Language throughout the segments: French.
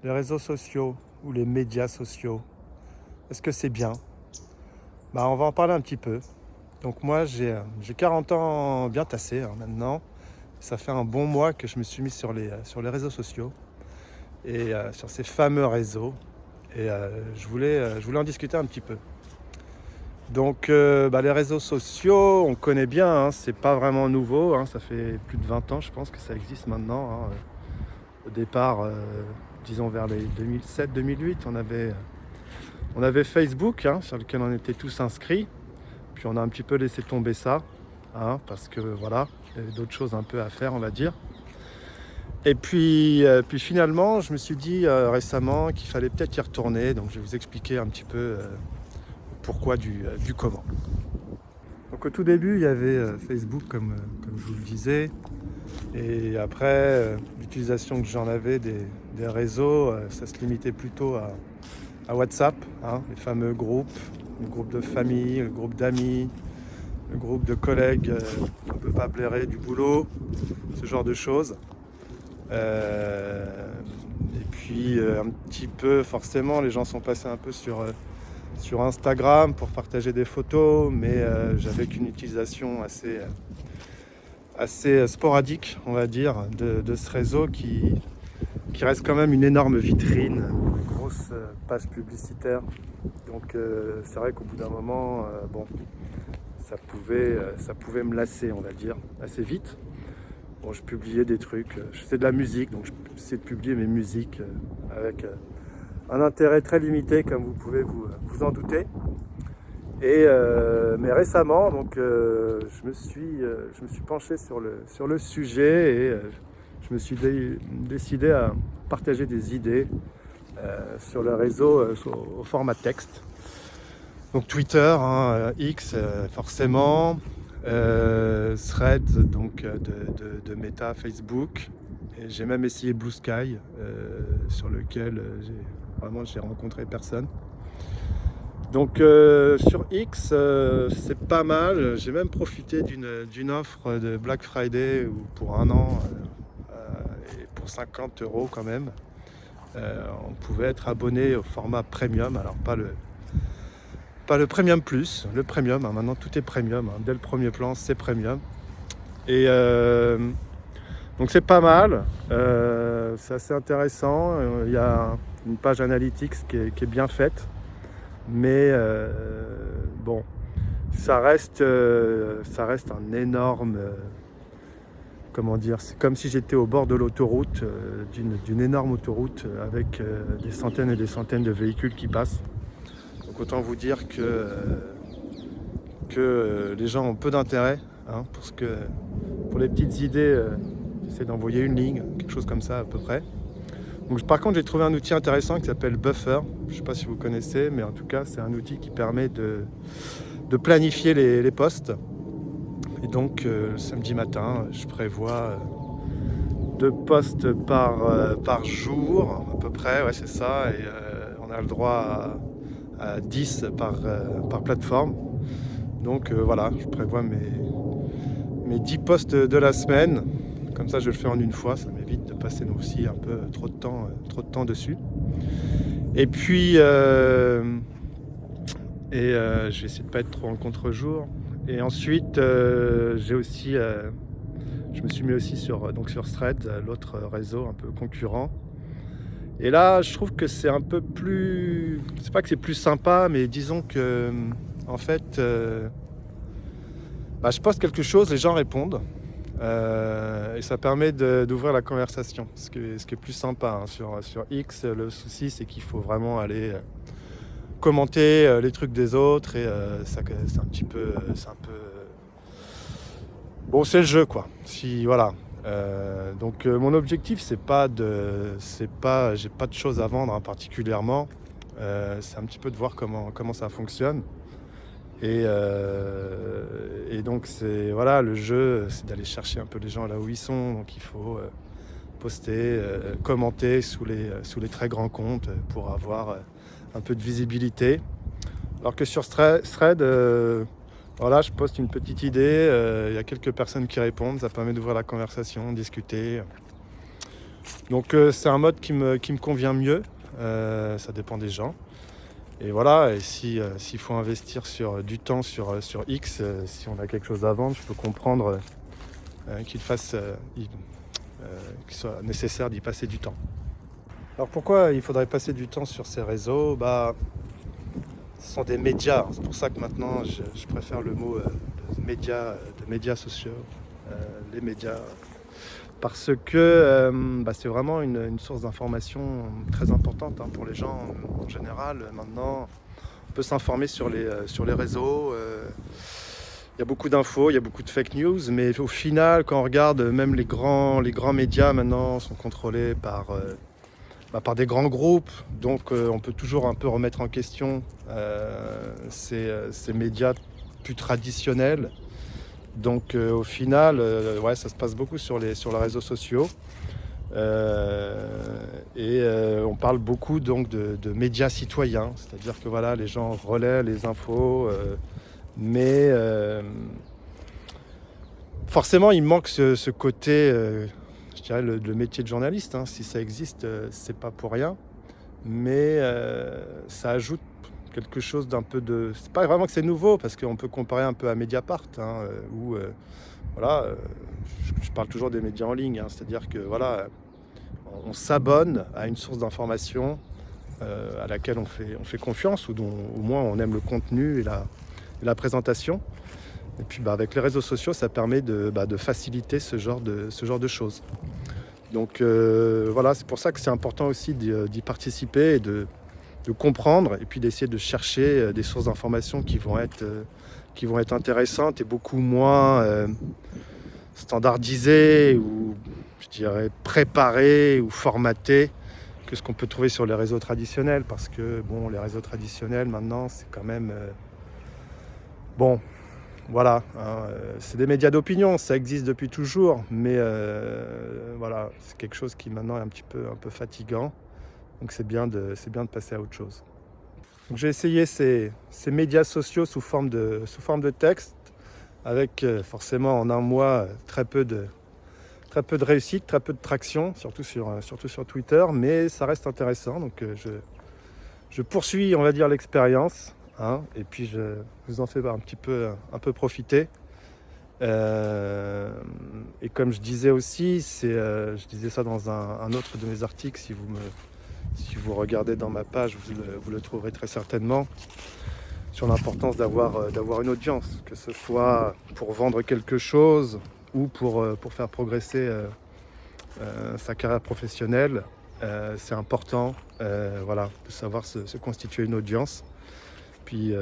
Les réseaux sociaux ou les médias sociaux, est-ce que c'est bien? On va en parler un petit peu. Donc moi, j'ai 40 ans bien tassé maintenant. Ça fait un bon mois que je me suis mis sur les réseaux sociaux et sur ces fameux réseaux. Et je voulais en discuter un petit peu. Donc les réseaux sociaux, on connaît bien, c'est pas vraiment nouveau, ça fait plus de 20 ans je pense que ça existe maintenant. Au départ, disons vers les 2007-2008, on avait Facebook, sur lequel on était tous inscrits. Puis on a un petit peu laissé tomber ça, parce que voilà, il y avait d'autres choses un peu à faire, on va dire. Et puis finalement, je me suis dit récemment qu'il fallait peut-être y retourner. Donc je vais vous expliquer un petit peu pourquoi du comment. Donc au tout début, il y avait Facebook, comme je vous le disais. Et après, l'utilisation que j'en avais des réseaux, ça se limitait plutôt à WhatsApp, les fameux groupes, le groupe de famille, le groupe d'amis, le groupe de collègues qu'on ne peut pas blairer du boulot, ce genre de choses. Et puis un petit peu, forcément, les gens sont passés un peu sur Instagram pour partager des photos, mais j'avais qu'une utilisation assez sporadique, on va dire, de ce réseau qui reste quand même une énorme vitrine, une grosse page publicitaire. Donc c'est vrai qu'au bout d'un moment, ça pouvait me lasser, on va dire, assez vite. Bon, je publiais des trucs, je faisais de la musique, donc j'essayais de publier mes musiques avec un intérêt très limité, comme vous pouvez vous en douter. Mais récemment, donc, je me suis penché sur le sujet et je me suis décidé à partager des idées sur le réseau au format texte. Donc Twitter, X forcément, Threads donc de Meta, Facebook. Et j'ai même essayé Blue Sky sur lequel j'ai rencontré personne. Donc sur X, c'est pas mal. J'ai même profité d'une offre de Black Friday où pour un an et pour 50 € quand même, on pouvait être abonné au format premium. Alors pas le premium plus, le premium. Maintenant tout est premium. Dès le premier plan, c'est premium. Et donc c'est pas mal. C'est assez intéressant. Il y a une page analytics qui est bien faite. Mais bon, ça reste un énorme, comment dire, c'est comme si j'étais au bord de l'autoroute, d'une énorme autoroute avec des centaines et des centaines de véhicules qui passent. Donc autant vous dire que les gens ont peu d'intérêt, pour les petites idées, j'essaie d'envoyer une ligne, quelque chose comme ça à peu près. Donc, par contre, j'ai trouvé un outil intéressant qui s'appelle Buffer. Je ne sais pas si vous connaissez, mais en tout cas, c'est un outil qui permet de planifier les posts. Et donc, le samedi matin, je prévois 2 posts par jour, à peu près, ouais, c'est ça. Et on a le droit à 10 par plateforme. Donc, voilà, je prévois mes 10 posts de la semaine. Comme ça, je le fais en une fois, ça m'évite de passer aussi un peu trop de temps dessus. Et puis, je vais essayer de ne pas être trop en contre-jour. Et ensuite, je me suis mis aussi sur Threads, l'autre réseau un peu concurrent. Et là, je trouve que c'est un peu plus... C'est pas que c'est plus sympa, mais disons que, en fait, je poste quelque chose, les gens répondent. Et ça permet d'ouvrir la conversation, ce qui est plus sympa. Sur X, le souci c'est qu'il faut vraiment aller commenter les trucs des autres et c'est un petit peu, bon, c'est le jeu quoi. Voilà. Donc mon objectif j'ai pas de choses à vendre particulièrement. C'est un petit peu de voir comment ça fonctionne. Et donc voilà, le jeu c'est d'aller chercher un peu les gens là où ils sont, donc il faut poster, commenter sous les très grands comptes pour avoir un peu de visibilité, alors que sur Thread, voilà, je poste une petite idée, il y a quelques personnes qui répondent, ça permet d'ouvrir la conversation, discuter. Donc c'est un mode qui me convient mieux, ça dépend des gens. Et voilà, et s'il faut investir du temps sur X, si on a quelque chose à vendre, je peux comprendre qu'il soit nécessaire d'y passer du temps. Alors pourquoi il faudrait passer du temps sur ces réseaux? Ce sont des médias, c'est pour ça que maintenant je préfère le mot de médias sociaux, les médias, parce que c'est vraiment une source d'information très importante pour les gens en général. Maintenant, on peut s'informer sur les réseaux. Il y a beaucoup d'infos, il y a beaucoup de fake news, mais au final, quand on regarde, même les grands médias maintenant sont contrôlés par des grands groupes. Donc on peut toujours un peu remettre en question ces médias plus traditionnels. Donc au final, ça se passe beaucoup sur les réseaux sociaux. On parle beaucoup donc de médias citoyens, c'est-à-dire que voilà, les gens relaient les infos, mais forcément il manque ce côté, je dirais le métier de journaliste, si ça existe, c'est pas pour rien, mais ça ajoute quelque chose d'un peu de... C'est pas vraiment que c'est nouveau, parce qu'on peut comparer un peu à Mediapart, où je parle toujours des médias en ligne, c'est-à-dire que voilà, on s'abonne à une source d'information à laquelle on fait confiance, ou dont au moins on aime le contenu et la présentation. Et puis avec les réseaux sociaux, ça permet de faciliter ce genre de choses. Donc voilà, c'est pour ça que c'est important aussi d'y participer et de comprendre, et puis d'essayer de chercher des sources d'informations qui vont être intéressantes et beaucoup moins standardisées, ou je dirais préparées ou formatées que ce qu'on peut trouver sur les réseaux traditionnels, parce que les réseaux traditionnels maintenant, c'est quand même voilà, c'est des médias d'opinion, ça existe depuis toujours, mais voilà, c'est quelque chose qui maintenant est un peu fatigant. Donc c'est bien de passer à autre chose. Donc j'ai essayé ces médias sociaux sous forme de texte, avec forcément en un mois très peu de réussite, très peu de traction, surtout sur Twitter, mais ça reste intéressant. Donc je poursuis, on va dire, l'expérience, et puis je vous en fais un peu profiter. Et comme je disais aussi, je disais ça dans un autre de mes articles, si vous regardez dans ma page, vous le trouverez très certainement, sur l'importance d'avoir une audience, que ce soit pour vendre quelque chose ou pour faire progresser sa carrière professionnelle. C'est important de savoir se constituer une audience. Puis,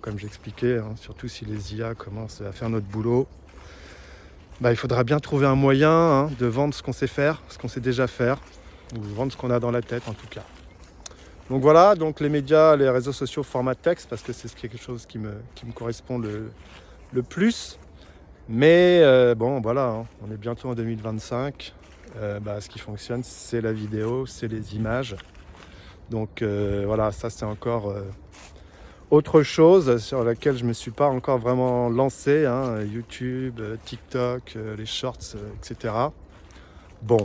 comme j'expliquais, surtout si les IA commencent à faire notre boulot, il faudra bien trouver un moyen de vendre ce qu'on sait faire, ce qu'on sait déjà faire, ou vendre ce qu'on a dans la tête en tout cas. Donc voilà, donc les médias, les réseaux sociaux format texte, parce que c'est quelque chose qui me correspond le plus. Mais voilà, on est bientôt en 2025. Ce qui fonctionne, c'est la vidéo, c'est les images. Donc voilà, ça c'est encore autre chose sur laquelle je ne me suis pas encore vraiment lancé, YouTube, TikTok, les shorts, etc. Bon,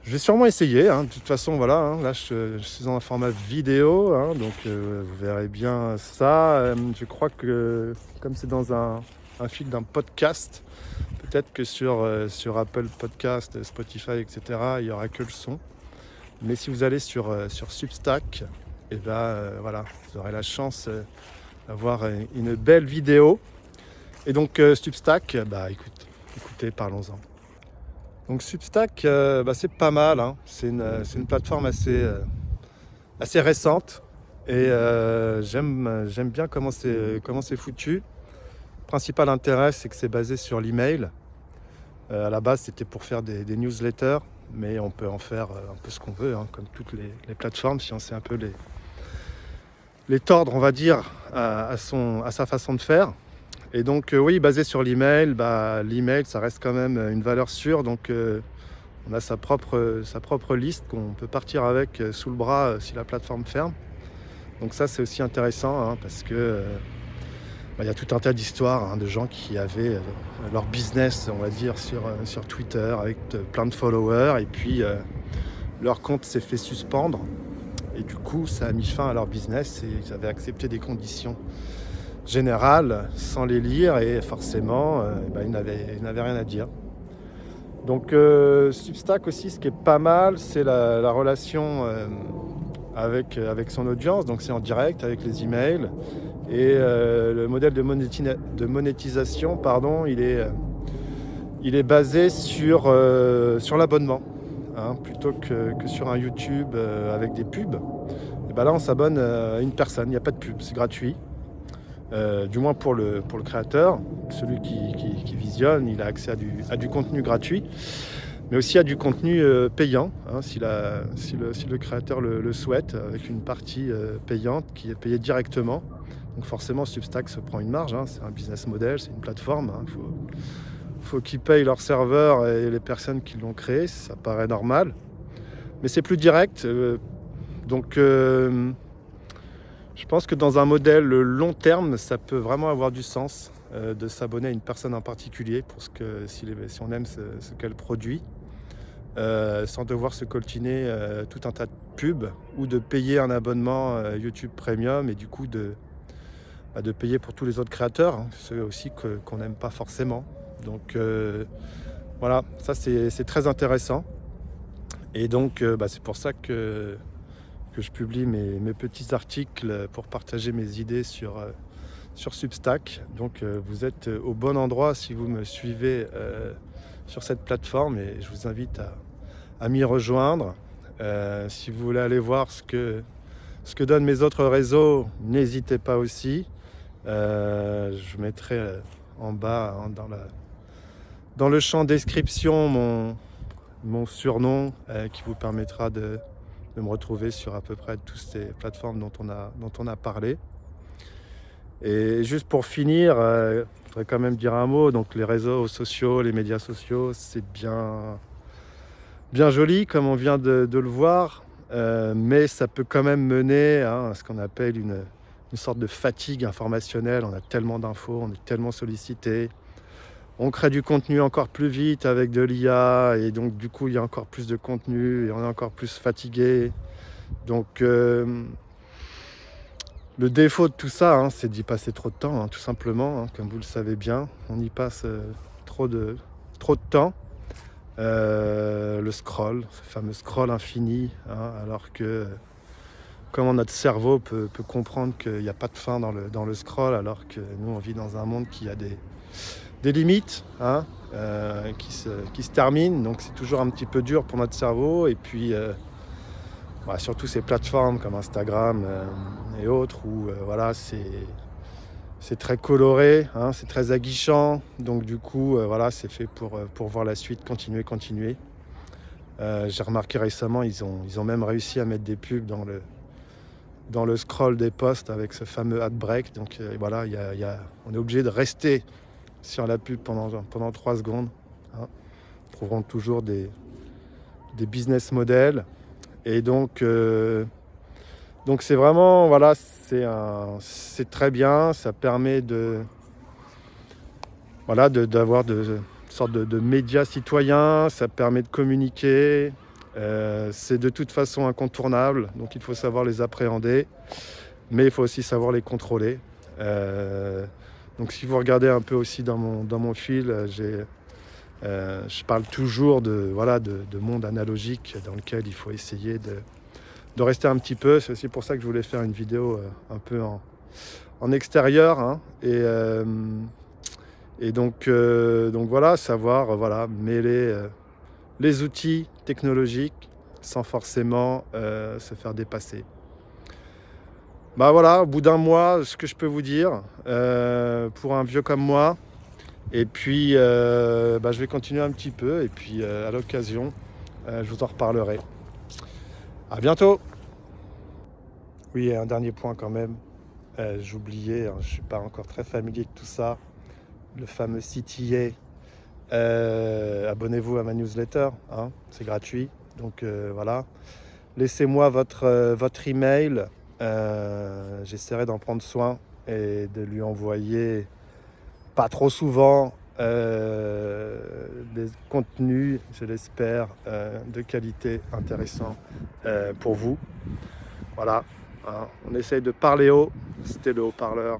je vais sûrement essayer, de toute façon, voilà, là je suis dans un format vidéo, donc vous verrez bien ça. Je crois que comme c'est dans un fil d'un podcast, peut-être que sur Apple Podcast, Spotify, etc., il n'y aura que le son. Mais si vous allez sur Substack, voilà, vous aurez la chance d'avoir une belle vidéo. Et donc Substack, écoutez, parlons-en. Donc Substack, c'est pas mal, c'est une plateforme assez récente, et j'aime bien comment c'est foutu. Le principal intérêt, c'est que c'est basé sur l'email. À la base, c'était pour faire des newsletters, mais on peut en faire un peu ce qu'on veut, comme toutes les plateformes, si on sait un peu les tordre, on va dire, à sa façon de faire. Et donc oui, basé sur l'email, l'email, ça reste quand même une valeur sûre. Donc on a sa propre liste qu'on peut partir avec sous le bras si la plateforme ferme. Donc ça, c'est aussi intéressant, parce que il y a tout un tas d'histoires de gens qui avaient leur business, on va dire, sur Twitter avec plein de followers. Et puis, leur compte s'est fait suspendre. Et du coup, ça a mis fin à leur business et ils avaient accepté des conditions générales sans les lire. Et forcément, ils n'avaient rien à dire. Donc, Substack aussi, ce qui est pas mal, c'est la relation avec son audience. Donc, c'est en direct avec les emails. Et le modèle de monétisation, il est basé sur l'abonnement, plutôt que sur un YouTube avec des pubs. Et là, on s'abonne à une personne, il n'y a pas de pub, c'est gratuit. Du moins pour le créateur, celui qui visionne, il a accès à du contenu gratuit, mais aussi à du contenu payant, si le créateur le souhaite, avec une partie payante qui est payée directement. Donc forcément, Substack se prend une marge, c'est un business model, c'est une plateforme. Faut qu'ils payent leurs serveurs et les personnes qui l'ont créé, ça paraît normal. Mais c'est plus direct. Donc je pense que dans un modèle long terme, ça peut vraiment avoir du sens de s'abonner à une personne en particulier pour si on aime ce qu'elle produit, sans devoir se coltiner tout un tas de pubs ou de payer un abonnement YouTube Premium et du coup de payer pour tous les autres créateurs, ceux aussi qu'on n'aime pas forcément. Donc voilà, ça c'est très intéressant. Et donc c'est pour ça que je publie mes petits articles pour partager mes idées sur Substack. Donc vous êtes au bon endroit si vous me suivez sur cette plateforme et je vous invite à m'y rejoindre. Si vous voulez aller voir ce que donnent mes autres réseaux, n'hésitez pas aussi. Je mettrai en bas dans le champ description mon surnom qui vous permettra de me retrouver sur à peu près toutes ces plateformes dont on a parlé. Et juste pour finir, je voudrais quand même dire un mot. Donc les réseaux sociaux, les médias sociaux, c'est bien joli comme on vient de le voir, mais ça peut quand même mener à ce qu'on appelle une sorte de fatigue informationnelle. On a tellement d'infos, on est tellement sollicité. On crée du contenu encore plus vite avec de l'IA et donc du coup il y a encore plus de contenu et on est encore plus fatigué. Donc le défaut de tout ça, c'est d'y passer trop de temps, tout simplement, comme vous le savez bien. On y passe trop de temps. Le scroll, ce fameux scroll infini, alors que comment notre cerveau peut comprendre qu'il n'y a pas de fin dans le scroll, alors que nous on vit dans un monde qui a des limites qui se terminent, donc c'est toujours un petit peu dur pour notre cerveau. Et puis surtout ces plateformes comme Instagram et autres où c'est très coloré, c'est très aguichant, donc du coup c'est fait pour voir la suite, continuer. J'ai remarqué récemment, ils ont même réussi à mettre des pubs dans le scroll des posts avec ce fameux ad break. Donc on est obligé de rester sur la pub pendant 3 secondes. Trouveront toujours des business models. Et donc c'est vraiment, c'est très bien. Ça permet d'avoir une sorte de médias citoyens. Ça permet de communiquer. C'est de toute façon incontournable, donc il faut savoir les appréhender, mais il faut aussi savoir les contrôler. Donc si vous regardez un peu aussi dans mon fil, je parle toujours de monde analogique dans lequel il faut essayer de rester un petit peu. C'est aussi pour ça que je voulais faire une vidéo un peu en extérieur, et donc savoir mêler les outils technologiques sans forcément se faire dépasser. Au bout d'un mois, ce que je peux vous dire pour un vieux comme moi. Et puis je vais continuer un petit peu et puis à l'occasion je vous en reparlerai. À bientôt. Oui, et un dernier point quand même, j'oubliais, je ne suis pas encore très familier de tout ça, le fameux CTA. Abonnez-vous à ma newsletter, c'est gratuit. Donc laissez-moi votre email, j'essaierai d'en prendre soin et de lui envoyer pas trop souvent des contenus, je l'espère, de qualité intéressants pour vous. Voilà, hein, on essaye de parler haut, c'était le haut-parleur.